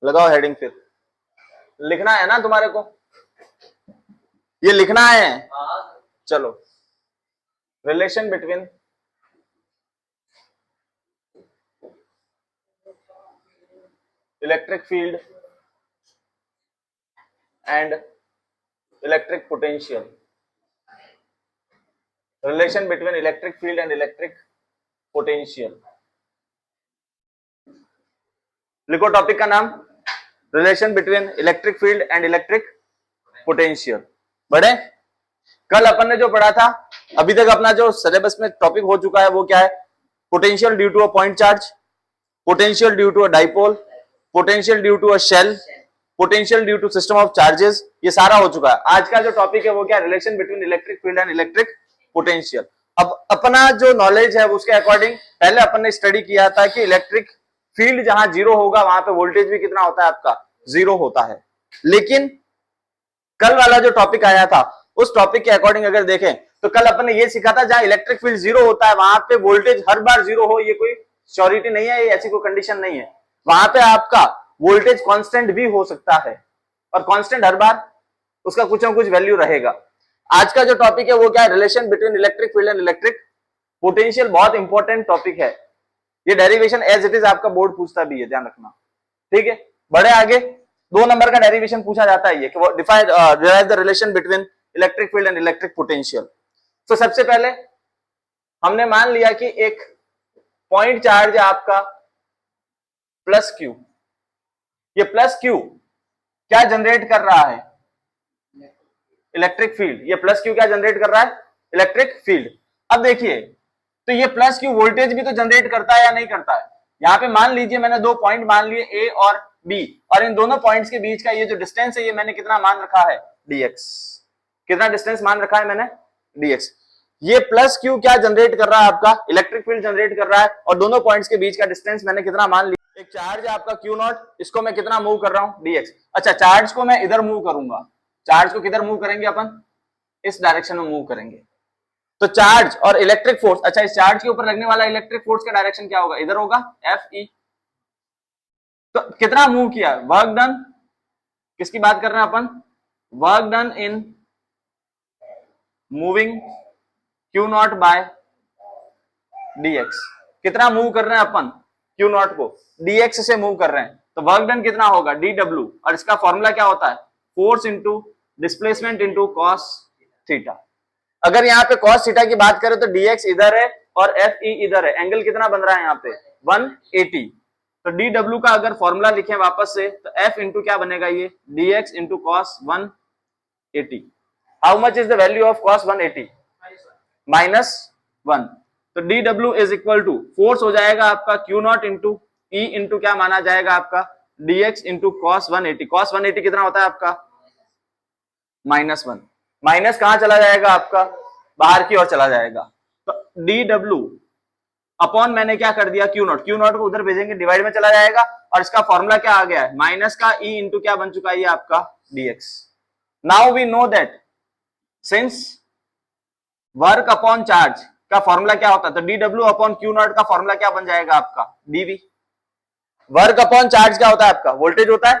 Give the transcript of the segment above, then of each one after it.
लगाओ हेडिंग, फिर लिखना है ना तुम्हारे को, ये लिखना है। चलो, relation between electric field and electric potential, relation between electric field and electric potential. लिखो टॉपिक का नाम, relation between electric field and electric potential. बड़े कल अपन ने जो पढ़ा था, अभी तक अपना जो सिलेबस में टॉपिक हो चुका है वो क्या है? Potential due to a point charge, potential due to a dipole, potential due to a shell, potential due to system of charges, ये सारा हो चुका है। आज का जो टॉपिक है वो क्या? Relation between electric field and electric potential. अब अपना जो नॉलेज है उसके अकॉर्डिंग पहले अपन ने स्टडी किया था कि इलेक्ट्रिक फील्ड जहां जीरो होगा वहां पे वोल्टेज भी कितना होता है आपका? जीरो होता है। लेकिन कल वाला जो टॉपिक आया था उस टॉपिक के अकॉर्डिंग अगर देखें तो कल अपन ने ये सीखा था जहां इलेक्ट्रिक फील्ड जीरो होता है वहां पे वोल्टेज हर बार जीरो हो, ये कोई श्योरिटी नहीं है, ये ऐसी कोई कंडीशन नहीं है। वहां पे आपका वोल्टेज कांस्टेंट भी हो सकता है और कांस्टेंट हर बार उसका कुछ ना कुछ वैल्यू रहेगा। आज का जो टॉपिक है वो क्या है? Relation between electric field and electric potential. बहुत इंपॉर्टेंट टॉपिक है ये, डेरिवेशन एज इट इज आपका बोर्ड पूछता भी है, ध्यान रखना, ठीक है। बड़े आगे 2 नंबर का डेरिवेशन पूछा जाता है ये कि derive the relation between electric field and electric potential. तो सबसे पहले हमने मान लिया कि एक पॉइंट चार्ज है आपका प्लस क्यू, ये प्लस क्यू क्या जनरेट कर रहा है? Electric field. ये प्लस क्यू क्या जनरेट कर रहा है? Electric field. अब देखिए, तो ये प्लस क्यू वोल्टेज भी तो जनरेट करता है या नहीं करता है? यहां पे मान लीजिए मैंने 2 पॉइंट मान लिए ए और बी, और इन दोनों पॉइंट्स के बीच का ये जो डिस्टेंस है ये मैंने कितना मान रखा है? dx। कितना डिस्टेंस मान रखा है मैंने? dx। ये प्लस क्यू क्या जनरेट कर रहा है? आपका इलेक्ट्रिक फील्ड जनरेट कर रहा है, और दोनों पॉइंट्स के बीच का डिस्टेंस मैंने कितना मान लिया? एक चार्ज है आपका क्यू नॉट, इसको मैं कितना मूव कर रहा हूं? dx। अच्छा, चार्ज को मैं इधर मूव करूंगा, चार्ज को किधर मूव करेंगे अपन? इस डायरेक्शन में मूव करेंगे। तो चार्ज और इलेक्ट्रिक फोर्स, अच्छा इस चार्ज के ऊपर लगने वाला इलेक्ट्रिक फोर्स का डायरेक्शन क्या होगा? इधर होगा, एफ ई। तो कितना मूव किया? वर्क डन, किसकी बात कर रहे हैं अपन? Work done in moving q naught by dx. कितना मूव कर रहे हैं अपन क्यू नॉट को? डीएक्स से मूव कर रहे हैं, तो वर्क डन कितना होगा? डी डब्ल्यू, और इसका फॉर्मूला क्या होता है? Force into displacement into cos theta. अगर यहाँ पे cos थीटा की बात करें तो dx इधर है और एफ ई इधर है, एंगल कितना बन रहा है यहाँ पे? 180। तो dw का अगर फॉर्मूला लिखें वापस से तो f इंटू क्या बनेगा? ये dx into cos 180। How much is the value of cos 180? -1। तो dw is equal to force हो जाएगा आपका q naught into e into क्या माना जाएगा आपका? dx into cos 180। कॉस 180 कितना होता है आपका? -1। माइनस कहां चला जाएगा आपका? बाहर की ओर चला जाएगा। तो डी डब्ल्यू अपॉन मैंने क्या कर दिया? Q not. क्यू नॉट को उधर भेजेंगे, डिवाइड में चला जाएगा, और इसका फॉर्मूला क्या आ गया है? माइनस का ई इंटू क्या बन चुका है? ये आपका dx. Now we know that since work upon charge का फॉर्मूला क्या होता है, तो डी डब्ल्यू अपॉन क्यू नॉट का फॉर्मूला क्या बन जाएगा आपका? डीवी। वर्क अपॉन चार्ज क्या होता है आपका? वोल्टेज होता है,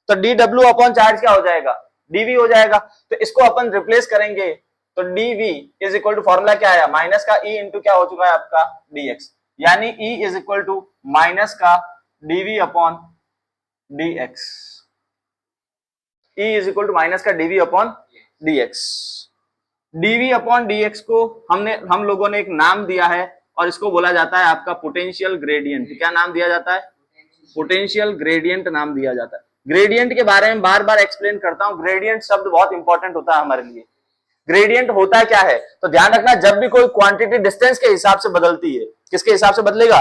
तो डी डब्ल्यू अपॉन चार्ज क्या हो जाएगा? डीवी हो जाएगा। तो इसको अपन रिप्लेस करेंगे तो dv is equal to formula क्या आया? माइनस का ई इंटू क्या हो चुका है आपका? डीएक्स। यानी E is equal to minus का dv upon dx. E is equal to minus का dv upon dx. Dv upon dx को हम लोगों ने एक नाम दिया है, और इसको बोला जाता है आपका पोटेंशियल ग्रेडियंट। क्या नाम दिया जाता है? पोटेंशियल ग्रेडियंट नाम दिया जाता है। ग्रेडियंट के बारे में बार बार एक्सप्लेन करता हूं, ग्रेडियंट शब्द बहुत इंपॉर्टेंट होता है हमारे लिए। ग्रेडियंट होता क्या है? तो ध्यान रखना, जब भी कोई क्वांटिटी डिस्टेंस के हिसाब से बदलती है, किसके हिसाब से बदलेगा?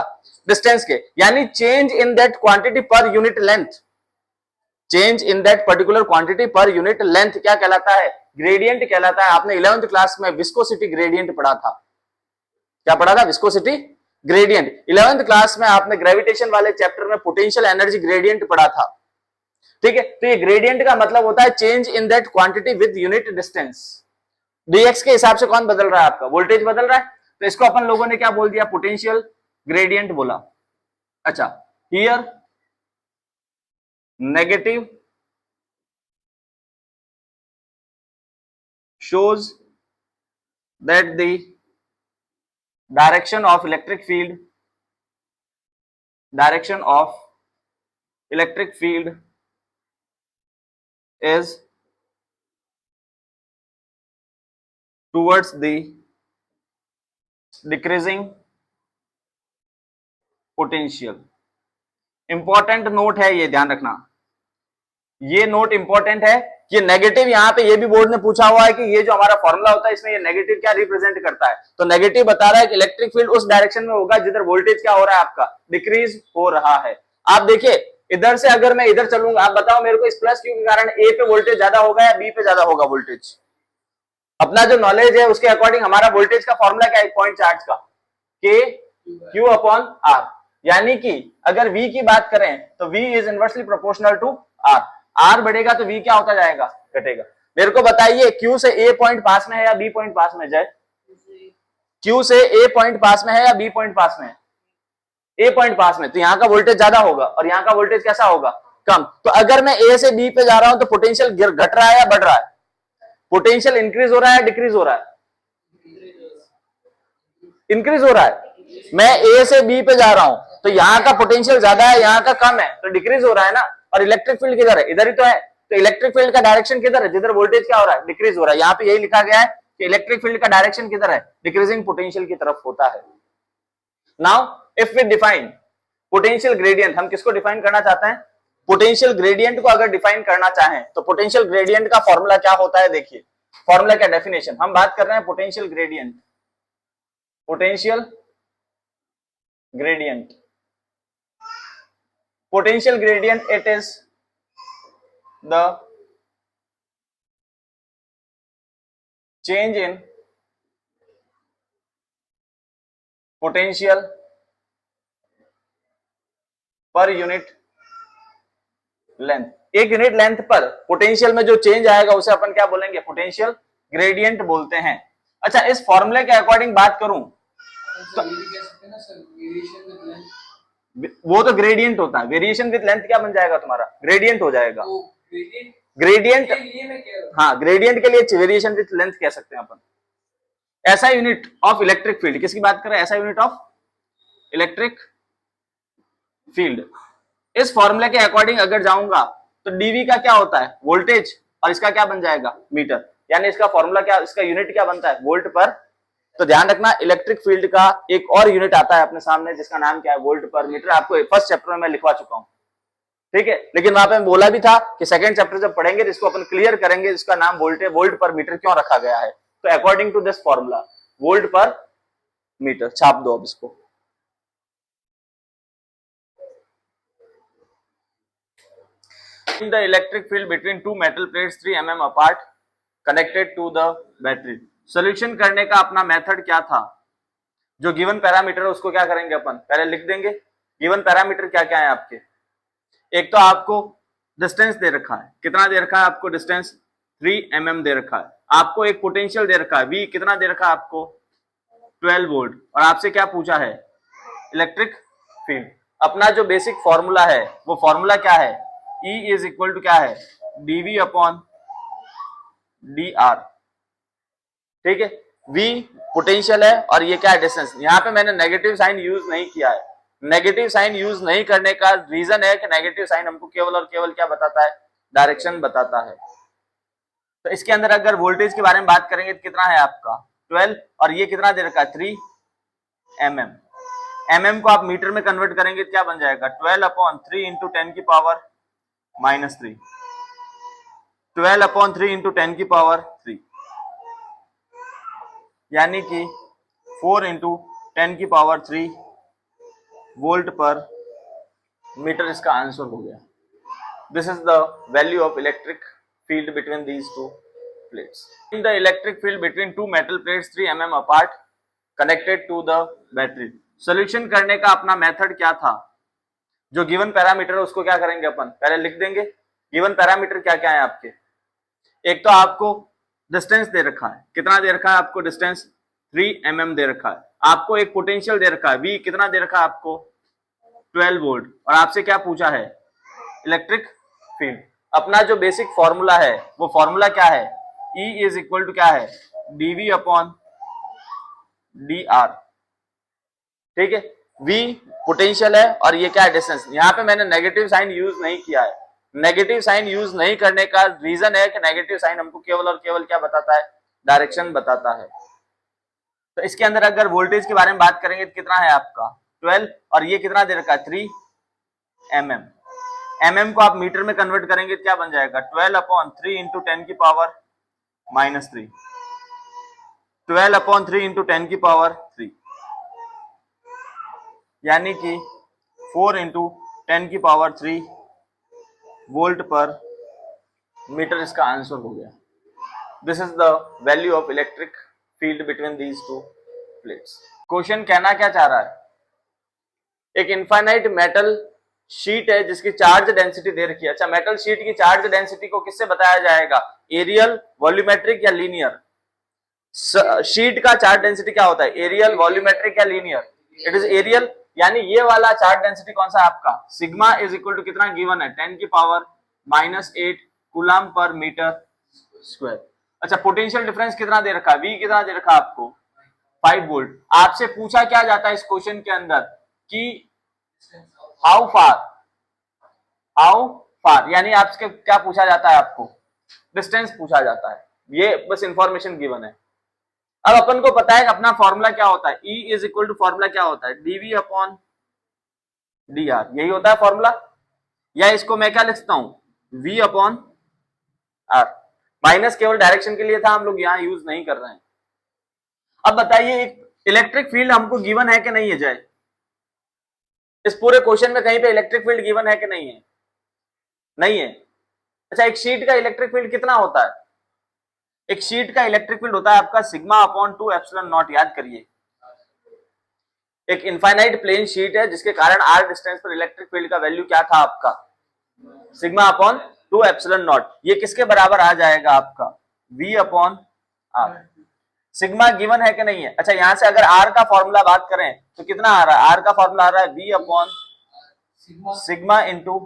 डिस्टेंस के, यानी change in that quantity per unit length. Change in that particular quantity per unit length क्या कहलाता है? ग्रेडियंट कहलाता है। आपने 11th क्लास में विस्कोसिटी ग्रेडियंट पढ़ा था। क्या पढ़ा था? Viscosity gradient. 11th क्लास में आपने ग्रेविटेशन वाले चैप्टर में पोटेंशियल एनर्जी ग्रेडियंट पढ़ा था, ठीक है। तो ये ग्रेडियंट का मतलब होता है change in that quantity with unit distance. Dx के हिसाब से कौन बदल रहा है आपका? वोल्टेज बदल रहा है, तो इसको अपन लोगों ने क्या बोल दिया? पोटेंशियल ग्रेडियंट बोला। अच्छा, here negative shows that the direction of electric field is towards the decreasing potential. Important note है, ये ध्यान रखना, ये नोट इंपॉर्टेंट है कि नेगेटिव, यहां पे ये भी बोर्ड ने पूछा हुआ है कि ये जो हमारा फॉर्मूला होता है इसमें ये नेगेटिव क्या रिप्रेजेंट करता है, तो नेगेटिव बता रहा है कि इलेक्ट्रिक फील्ड उस डायरेक्शन में होगा जिधर वोल्टेज क्या हो रहा है, आपका डिक्रीज हो रहा है। आप देखिए इधर से अगर मैं इधर चलूंगा, आप बताओ मेरे को इस प्लस क्यू के कारण ए पे वोल्टेज ज्यादा होगा या बी पे ज्यादा होगा वोल्टेज? अपना जो नॉलेज है उसके अकॉर्डिंग हमारा वोल्टेज का फॉर्मूला क्या है पॉइंट चार्ज का, के क्यू अपॉन आर, यानी कि अगर V की बात करें तो V is inversely proportional to R, R बढ़ेगा तो V क्या होता जाएगा, घटेगा। मेरे को बताइए Q से A पॉइंट पास में है या B पॉइंट पास में जाए? Q से A पॉइंट पास में है या B पॉइंट पास में है? A पॉइंट पास में, तो यहाँ का वोल्टेज ज्यादा होगा और यहाँ का वोल्टेज कैसा होगा, कम। तो अगर मैं A से B पे जा रहा हूं तो पोटेंशियल घट रहा है या बढ़ रहा है? पोटेंशियल इंक्रीज हो रहा है डिक्रीज हो रहा है? इंक्रीज हो रहा है। मैं A से B पे जा रहा हूं तो यहाँ का पोटेंशियल ज्यादा है, यहाँ का कम है, तो डिक्रीज हो रहा है ना। और इलेक्ट्रिक फील्ड किधर है, इधर ही तो है, तो इलेक्ट्रिक फील्ड का डायरेक्शन किधर है, जिधर वोल्टेज क्या हो रहा है, डिक्रीज हो रहा है। यहाँ पे यही लिखा गया है कि इलेक्ट्रिक फील्ड का डायरेक्शन किधर है, डिक्रीजिंग पोटेंशियल की तरफ होता है। Now if we define potential gradient, हम किसको डिफाइन करना चाहते हैं, पोटेंशियल ग्रेडियंट को अगर डिफाइन करना चाहें तो पोटेंशियल ग्रेडियंट का फॉर्मूला क्या होता है, देखिए फॉर्मूला क्या, डेफिनेशन हम बात कर रहे हैं potential gradient, potential gradient, potential gradient, it is the change in potential per unit length, एक यूनिट लेंथ पर पोटेंशियल में जो चेंज आएगा उसे अपन क्या बोलेंगे, पोटेंशियल ग्रेडियंट बोलते हैं। अच्छा, इस फॉर्मूले के अकॉर्डिंग बात करूं तो वो तो ग्रेडियंट होता है, वेरिएशन विद लेंथ क्या बन जाएगा तुम्हारा, ग्रेडियंट हो जाएगा। ग्रेडियंट, हाँ ग्रेडियंट के लिए वेरिएशन विद लेंथ कह सकते हैं अपन। ऐसा यूनिट ऑफ इलेक्ट्रिक फील्ड, किसकी बात कर रहे हैं, ऐसा यूनिट ऑफ इलेक्ट्रिक फील्ड। इस फॉर्मूले के अकॉर्डिंग अगर जाऊंगा तो डीवी का क्या होता है, वोल्टेज, और इसका क्या बन जाएगा, मीटर, यानी इसका फॉर्मूला क्या, इसका यूनिट क्या बनता है, वोल्ट पर। तो ध्यान रखना इलेक्ट्रिक फील्ड का एक और यूनिट आता है अपने सामने जिसका नाम क्या है, वोल्ट पर मीटर। आपको फर्स्ट चैप्टर में मैं लिखवा चुका हूं, ठीक है, लेकिन वहां पे मैं बोला भी था कि सेकंड चैप्टर जब पढ़ेंगे तो इसको अपन क्लियर करेंगे, इसका नाम वोल्ट है, वोल्ट पर मीटर क्यों रखा गया है। तो according to this formula volt per metre, छाप दो अब इसको। The electric field between two metal plates 3 mm apart connected to the battery। Solution करने का अपना मेथड क्या था, जो गिवन पैरामीटर है उसको क्या करेंगे अपन, पहले लिख देंगे। गिवन पैरामीटर क्या क्या है आपके, एक तो आपको डिस्टेंस दे रखा है, कितना दे रखा है आपको, डिस्टेंस 3 mm दे रखा है। आपको एक पोटेंशियल दे रखा है V, कितना दे रखा है आपको, 12 वोल्ट। और आपसे क्या पूछा है, इलेक्ट्रिक फील्ड। अपना जो बेसिक फॉर्मूला है वो फॉर्मूला क्या है, E इज इक्वल टू क्या है, dV अपॉन dr, ठीक है। V पोटेंशियल है और ये क्या है, डिस्टेंस। यहाँ पे मैंने नेगेटिव साइन यूज नहीं किया है। नेगेटिव साइन यूज नहीं करने का रीजन है कि नेगेटिव साइन हमको केवल और केवल क्या बताता है, डायरेक्शन बताता है। तो इसके अंदर अगर वोल्टेज के बारे में बात करेंगे तो कितना है आपका 12, और ये कितना दे रखा है 3 mm। mm को आप मीटर में कन्वर्ट करेंगे तो क्या बन जाएगा, 12 अपॉन 3 इंटू 10 की पावर -3, 12 अपॉन 3 इंटू 10 की पावर 3, यानी कि 4 इंटू 10 की पावर 3 वोल्ट पर मीटर इसका आंसर हो गया। This is the value of electric field between these two plates. In the electric field between two metal plates 3 mm apart connected to the battery. Solution करने का अपना method क्या था, जो given parameter है उसको क्या करेंगे अपन, पहले लिख देंगे। गिवन पैरामीटर क्या क्या है आपके, एक तो आपको डिस्टेंस दे रखा है, कितना दे रखा है आपको, डिस्टेंस 3 mm दे रखा है। आपको एक पोटेंशियल दे रखा है V, कितना दे रखा है आपको, 12 वोल्ट। और आपसे क्या पूछा है, इलेक्ट्रिक फील्ड। अपना जो बेसिक फॉर्मूला है वो फॉर्मूला क्या है, E इज इक्वल टू क्या है, dV अपॉन dr। ठीक है, V पोटेंशियल है और ये क्या है, डिस्टेंस। यहाँ पे मैंने नेगेटिव साइन यूज नहीं किया है। नेगेटिव साइन यूज नहीं करने का रीजन है कि नेगेटिव साइन हमको केवल और केवल क्या बताता है, डायरेक्शन बताता है। तो इसके अंदर अगर वोल्टेज के बारे में बात करेंगे तो कितना है आपका 12, और ये कितना दे रखा है 3 mm। mm को आप मीटर में कन्वर्ट करेंगे तो क्या बन जाएगा 12 अपॉन 3 इंटू 10 की पावर -3, 12 अपॉन 3 इंटू 10 की पावर 3, यानी कि 4 इंटू 10 की पावर 3 वोल्ट पर मीटर इसका आंसर हो गया। This is the value of electric field between these two plates. Question कहना क्या चाह रहा है, एक इनफाइनाइट मेटल शीट है जिसकी चार्ज डेंसिटी दे रखी है। अच्छा, मेटल शीट की चार्ज डेंसिटी को किससे बताया जाएगा, एरियल, वॉल्यूमेट्रिक या लीनियर। शीट का चार्ज डेंसिटी क्या होता है, एरियल, वॉल्यूमेट्रिक या लीनियर। इट इज एरियल, यानी ये वाला चार्ज डेंसिटी कौन सा है आपका, सिग्मा इज इक्वल टू कितना गिवन है 10 की पावर -8 कूलम पर मीटर स्क्वायर। अच्छा, पोटेंशियल डिफरेंस कितना दे रखा है, V कितना दे रखा है आपको 5 वोल्ट। आपसे पूछा क्या जाता है इस क्वेश्चन के अंदर कि हाउ फार, यानी आपसे क्या पूछा जाता है, आपको डिस्टेंस पूछा जाता है। ये बस इंफॉर्मेशन गिवन है। अब अपन को पता है अपना फॉर्मूला क्या होता है, E is equal to formula क्या होता है, dV अपॉन dr, यही होता है फॉर्मूला। या इसको मैं क्या लिखता हूं, V अपॉन r। माइनस केवल डायरेक्शन के लिए था, हम लोग यहां यूज नहीं कर रहे हैं। अब बताइए एक इलेक्ट्रिक फील्ड हमको गिवन है कि नहीं है जय, इस पूरे क्वेश्चन में कहीं पे इलेक्ट्रिक फील्ड गिवन है कि नहीं है, नहीं है। अच्छा, एक शीट का इलेक्ट्रिक फील्ड कितना होता है, एक शीट का इलेक्ट्रिक फील्ड होता है आपका सिग्मा अपॉन 2 एप्सिलॉन नॉट। याद करिए, एक इनफाइनाइट प्लेन शीट है जिसके कारण r डिस्टेंस पर इलेक्ट्रिक फील्ड का वैल्यू क्या था आपका, सिग्मा अपॉन 2 एप्सिलॉन नॉट। ये किसके बराबर आ जाएगा आपका, V upon r। Sigma given है कि नहीं है। अच्छा, यहां से अगर r का फॉर्मूला बात करें तो कितना आ रहा है, r का फॉर्मूला आ रहा है V upon sigma into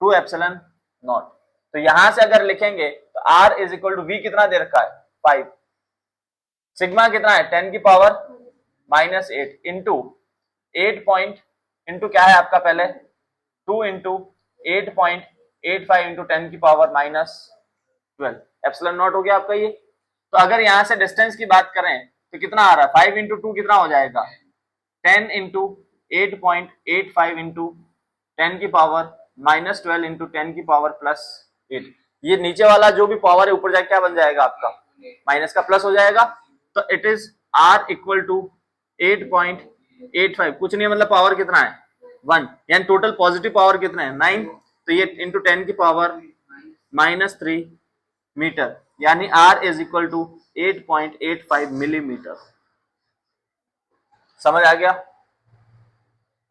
2 epsilon naught. तो यहां से अगर लिखेंगे तो r is equal to V कितना दे रखा है 5, सिग्मा कितना है 10 की पावर -8 इंटू 8 पॉइंट इंटू क्या है आपका पहले 2 इंटू 8.85 इंटू 10 की पावर -12 एप्सिलॉन नॉट हो गया आपका ये। तो अगर यहां से डिस्टेंस की बात करें तो कितना आ रहा है 5 इंटू 2 कितना हो जाएगा 10 इंटू 8.85 इंटू 10 की पावर -12 इंटू 10 की पावर +8। ये नीचे वाला जो भी पावर है ऊपर जाके क्या बन जाएगा आपका माइनस का प्लस हो जाएगा। तो it is r equal to 8.85, कुछ नहीं मतलब पावर कितना है 1, यानी टोटल पॉजिटिव पावर कितना है 9। तो ये इंटू 10 की पावर -3 मीटर, यानी r is equal to 8.85 millimetre. समझ आ गया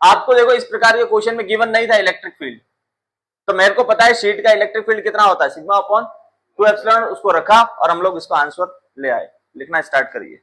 आपको। देखो इस प्रकार के क्वेश्चन में गिवन नहीं था इलेक्ट्रिक फील्ड, तो मेरे को पता है शीट का इलेक्ट्रिक फील्ड कितना होता है सिग्मा अपॉन 2 एप्सिलॉन, उसको रखा और हम लोग इसको आंसर ले आए। लिखना स्टार्ट करिए।